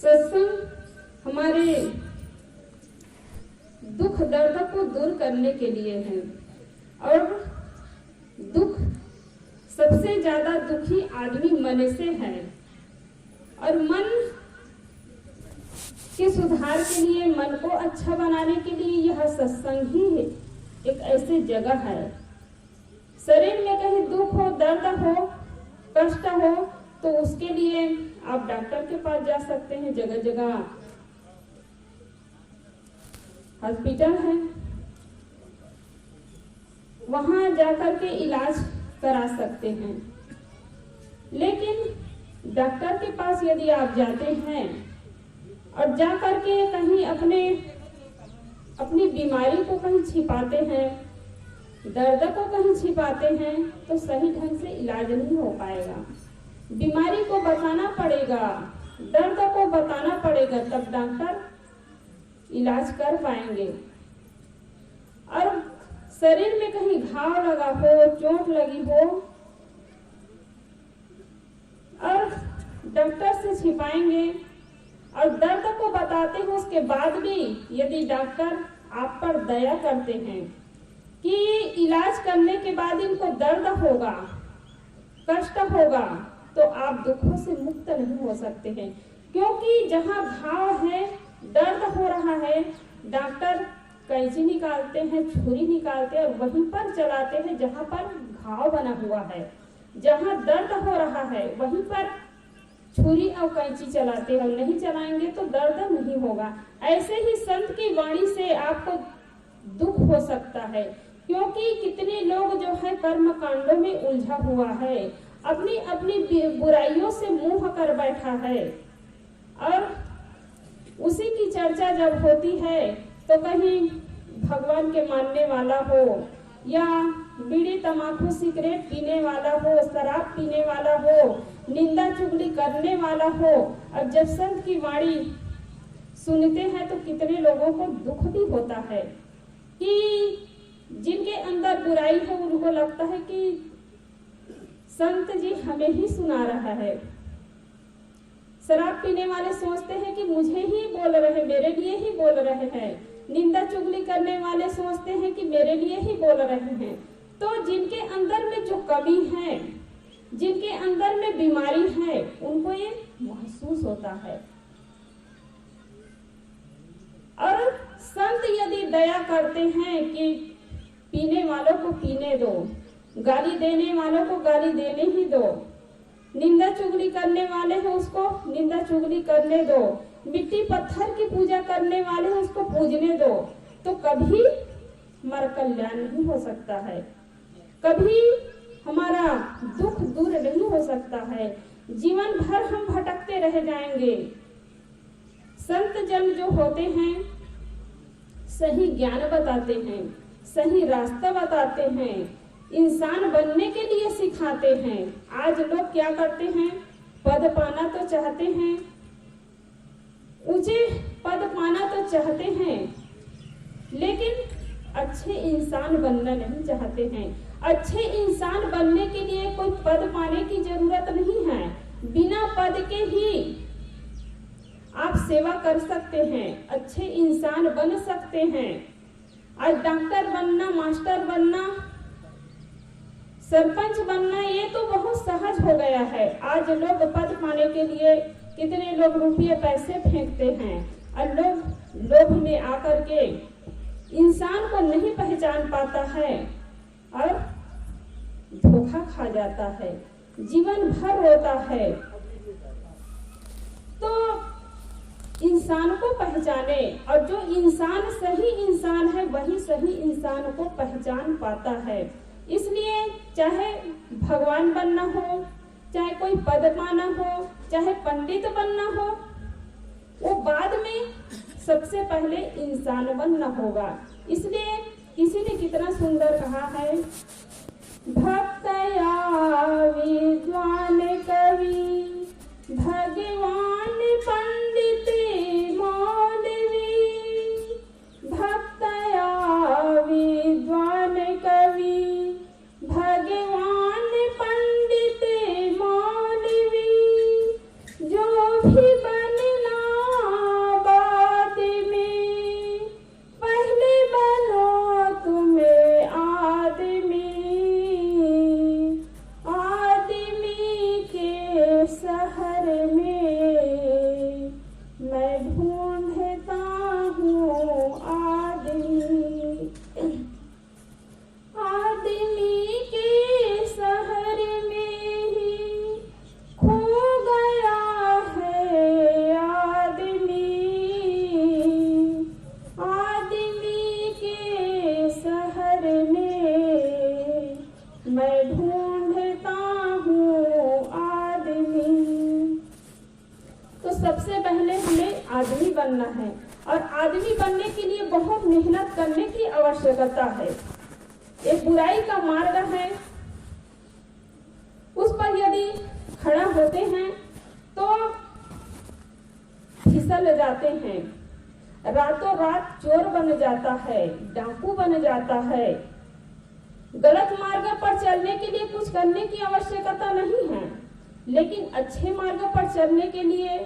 सत्संग हमारे दुख दर्द को दूर करने के लिए है। और दुख, सबसे ज्यादा दुखी आदमी मन से है, और मन के सुधार के लिए, मन को अच्छा बनाने के लिए यह सत्संग ही है, एक ऐसी जगह है। शरीर में कहीं दुख हो, दर्द हो, कष्ट हो, तो उसके लिए आप डॉक्टर के पास जा सकते हैं। जगह जगह हॉस्पिटल है, वहां जाकर के इलाज करा सकते हैं। लेकिन डॉक्टर के पास यदि आप जाते हैं और जाकर के कहीं अपनी बीमारी को कहीं छिपाते हैं, दर्द को कहीं छिपाते हैं, तो सही ढंग से इलाज नहीं हो पाएगा। बीमारी को बताना पड़ेगा, दर्द को बताना पड़ेगा, तब डॉक्टर इलाज कर पाएंगे। और शरीर में कहीं घाव लगा हो, चोट लगी हो, और डॉक्टर से छिपाएंगे और दर्द को बताते हैं, उसके बाद भी यदि डॉक्टर आप पर दया करते हैं कि इलाज करने के बाद इनको दर्द होगा, कष्ट होगा, तो आप दुखों से मुक्त नहीं हो सकते हैं। क्योंकि जहां घाव है, दर्द हो रहा है, डॉक्टर कैंची निकालते हैं, छुरी निकालते हैं और वहीं पर चलाते हैं जहां पर घाव बना हुआ है। जहां दर्द हो रहा है वहीं पर छुरी और कैंची चलाते हैं, और नहीं चलाएंगे तो दर्द नहीं होगा। ऐसे ही संत की वाणी से आपको दुख हो सकता है, क्योंकि कितने लोग जो है कर्म कांडों में उलझा हुआ है, अपनी अपनी बुराइयों से मुंह कर बैठा है। और उसी की चर्चा जब होती है तो कहीं भगवान के मानने वाला हो, या बीड़ी तमाकू सिगरेट पीने वाला हो, शराब पीने वाला हो, निंदा चुगली करने वाला हो, अब जब संत की वाणी सुनते हैं तो कितने लोगों को दुख भी होता है कि जिनके अंदर बुराई है उनको लगता है कि संत जी हमें ही सुना रहा है। शराब पीने वाले सोचते हैं कि मुझे ही बोल रहे, मेरे लिए ही बोल रहे हैं। निंदा चुगली करने वाले सोचते हैं कि मेरे लिए ही बोल रहे हैं। तो जिनके अंदर में जो कमी है, जिनके अंदर में बीमारी है, उनको ये महसूस होता है। और संत यदि दया करते हैं कि पीने वालों को पीने दो, गाली देने वालों को गाली देने ही दो, निंदा चुगली करने वाले हैं उसको निंदा चुगली करने दो, मिट्टी पत्थर की पूजा करने वाले हैं उसको पूजने दो, तो कभी हमारा कल्याण नहीं हो सकता है, कभी हमारा दुख दूर नहीं हो सकता है। जीवन भर हम भटकते रह जाएंगे। संत जन जो होते हैं सही ज्ञान बताते हैं, सही रास्ता बताते हैं, इंसान बनने के लिए सिखाते हैं। आज लोग क्या करते हैं, पद पाना तो चाहते हैं, ऊंचे पद पाना तो चाहते हैं, लेकिन अच्छे इंसान बनना नहीं चाहते हैं। अच्छे इंसान बनने के लिए कोई पद पाने की जरूरत नहीं है, बिना पद के ही आप सेवा कर सकते हैं, अच्छे इंसान बन सकते हैं। आज डॉक्टर बनना, मास्टर बनना, सरपंच बनना, ये तो बहुत सहज हो गया है। आज लोग पद पाने के लिए कितने लोग रुपये पैसे फेंकते हैं, और लोभ में आकर के इंसान को नहीं पहचान पाता है और धोखा खा जाता है, जीवन भर रोता है। तो इंसान को पहचाने, और जो इंसान सही इंसान है वही सही इंसान को पहचान पाता है। इसलिए चाहे भगवान बनना हो, चाहे कोई पद पाना हो, चाहे पंडित बनना हो, वो बाद में सबसे पहले इंसान बनना होगा। इसलिए किसी ने कितना सुंदर कहा है, भक्तया विद्वान कवि भगवान पंडित मौलवी, भक्तया विद्वान कवि भगवान पंडित मौलवी, जो भी बनना पहले हमें आदमी बनना है और आदमी बनने के लिए बहुत मेहनत करने की आवश्यकता है। एक बुराई का मार्ग है, उस पर यदि खड़ा होते हैं तो फिसल जाते हैं, रातों रात चोर बन जाता है, डाकू बन जाता है। गलत मार्ग पर चलने के लिए कुछ करने की आवश्यकता नहीं है, लेकिन अच्छे मार्ग पर चलने के लिए,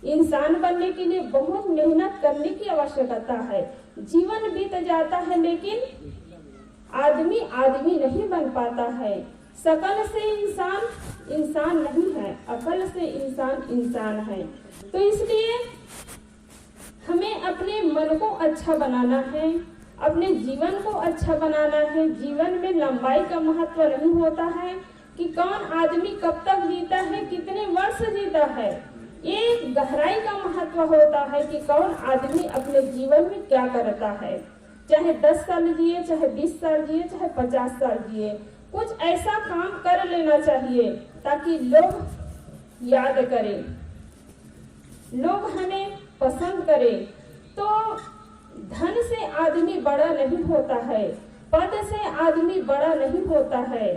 इंसान बनने के लिए बहुत मेहनत करने की आवश्यकता है। जीवन बीत जाता है लेकिन आदमी आदमी नहीं बन पाता है। शकल से इंसान इंसान नहीं है, अकल से इंसान इंसान है। तो इसलिए हमें अपने मन को अच्छा बनाना है, अपने जीवन को अच्छा बनाना है। जीवन में लंबाई का महत्व नहीं होता है कि कौन आदमी कब तक जीता है, कितने वर्ष जीता है। ये गहराई का महत्व होता है कि कौन आदमी अपने जीवन में क्या करता है। चाहे 10 साल जिए, चाहे 20 साल जिए, चाहे 50 साल जिए, कुछ ऐसा काम कर लेना चाहिए ताकि लोग याद करें, लोग हमें पसंद करें। तो धन से आदमी बड़ा नहीं होता है, पद से आदमी बड़ा नहीं होता है,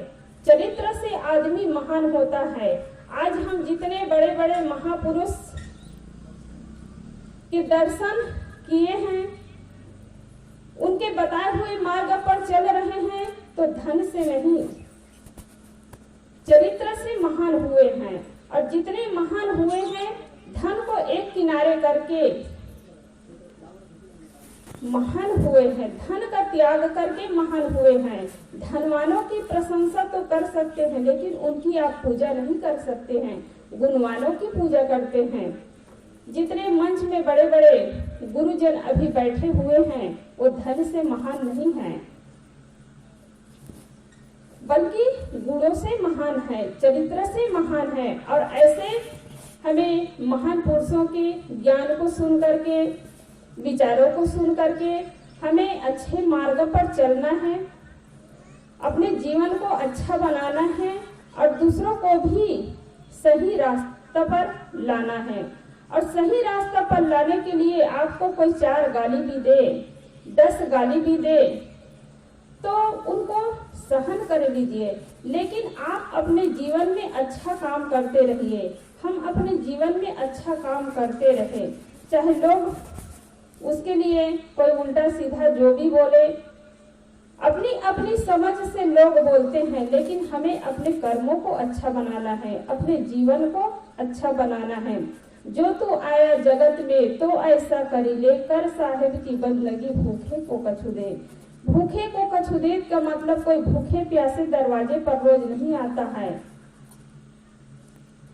चरित्र से आदमी महान होता है। आज हम जितने बड़े बड़े महापुरुष के दर्शन किए हैं, उनके बताए हुए मार्ग पर चल रहे हैं, तो धन से नहीं, चरित्र से महान हुए हैं। और जितने महान हुए हैं, धन को एक किनारे करके महान हुए हैं, धन का त्याग करके महान हुए हैं। धनवानों की प्रशंसा तो कर सकते हैं, लेकिन उनकी आप पूजा नहीं कर सकते हैं, गुणवानों की पूजा करते हैं। जितने मंच में बड़े बड़े गुरुजन अभी बैठे हुए हैं, वो धन से महान नहीं हैं, बल्कि गुणों से महान है, चरित्र से महान है। और ऐसे हमें महान पुरुषों के ज्ञान को सुन करके, विचारों को सुन करके हमें अच्छे मार्ग पर चलना है, अपने जीवन को अच्छा बनाना है और दूसरों को भी सही रास्ते पर लाना है। और सही रास्ता पर लाने के लिए आपको कोई 4 गाली भी दे, 10 गाली भी दे, तो उनको सहन कर लीजिए, लेकिन आप अपने जीवन में अच्छा काम करते रहिए। हम अपने जीवन में अच्छा काम करते रहे, चाहे लोग उसके लिए कोई उल्टा सीधा जो भी बोले, अपनी अपनी समझ से लोग बोलते हैं, लेकिन हमें अपने कर्मों को अच्छा बनाना है, अपने जीवन को अच्छा बनाना है। जो तू आया जगत में तो ऐसा करी ले, कर साहेब की बंदगी भूखे को कछु दे। भूखे को कछु दे का मतलब कोई भूखे प्यासे दरवाजे पर रोज नहीं आता है।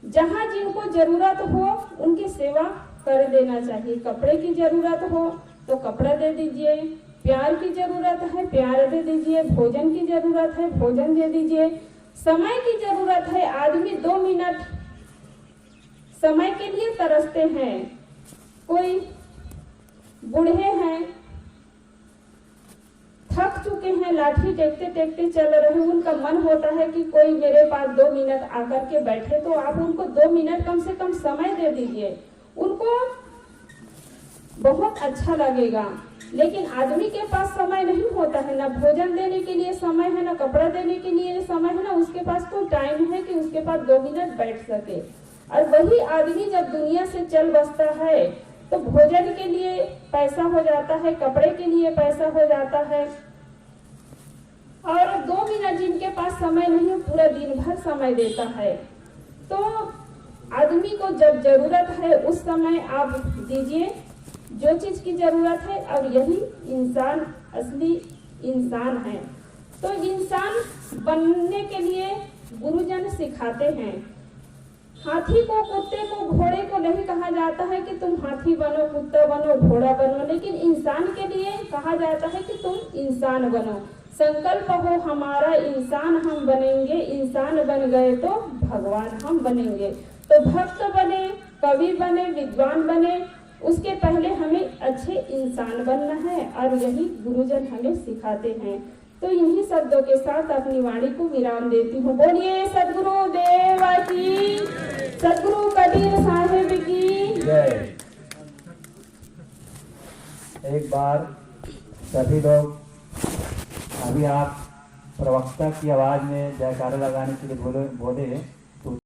जहाँ जिनको जरूरत हो उनकी सेवा कर देना चाहिए। कपड़े की जरूरत हो तो कपड़ा दे दीजिए, प्यार की जरूरत है प्यार दे दीजिए, भोजन की जरूरत है भोजन दे दीजिए, समय की जरूरत है। आदमी 2 मिनट समय के लिए तरसते हैं। कोई बूढ़े हैं, थक चुके हैं, लाठी टेकते टेकते चल रहे हैं, उनका मन होता है कि कोई मेरे पास 2 मिनट आकर के बैठे, तो आप उनको 2 मिनट कम से कम समय दे दीजिए, उनको बहुत अच्छा लगेगा। लेकिन आदमी के पास समय नहीं होता है, ना भोजन देने के लिए समय है, ना कपड़ा देने के लिए समय है, ना उसके पास कोई टाइम है कि उसके पास 2 मिनट बैठ सके। और वही आदमी जब दुनिया से चल बसता है तो भोजन के लिए पैसा हो जाता है, कपड़े के लिए पैसा हो जाता है, और 2 मिनट जिनके पास समय नहीं पूरा दिन भर समय देता है। तो आदमी को जब जरूरत है उस समय आप दीजिए जो चीज की जरूरत है, और यही इंसान असली इंसान है। तो इंसान बनने के लिए गुरुजन सिखाते हैं। हाथी को, कुत्ते को, घोड़े को नहीं कहा जाता है कि तुम हाथी बनो, कुत्ता बनो, घोड़ा बनो, लेकिन इंसान के लिए कहा जाता है कि तुम इंसान बनो। संकल्प हो हमारा इंसान हम बनेंगे, इंसान बन गए तो भगवान हम बनेंगे। तो भक्त बने, कवि बने, विद्वान बने, उसके पहले हमें अच्छे इंसान बनना है, और यही गुरुजन हमें सिखाते हैं। तो इन्हीं शब्दों के साथ अपनी वाणी को विराम देती हूँ। बोलिए सदगुरु देव की, सदगुरु कबीर साहिब की। बार सभी लोग अभी आप प्रवक्ता की आवाज़ में जयकारा लगाने के लिए बोले।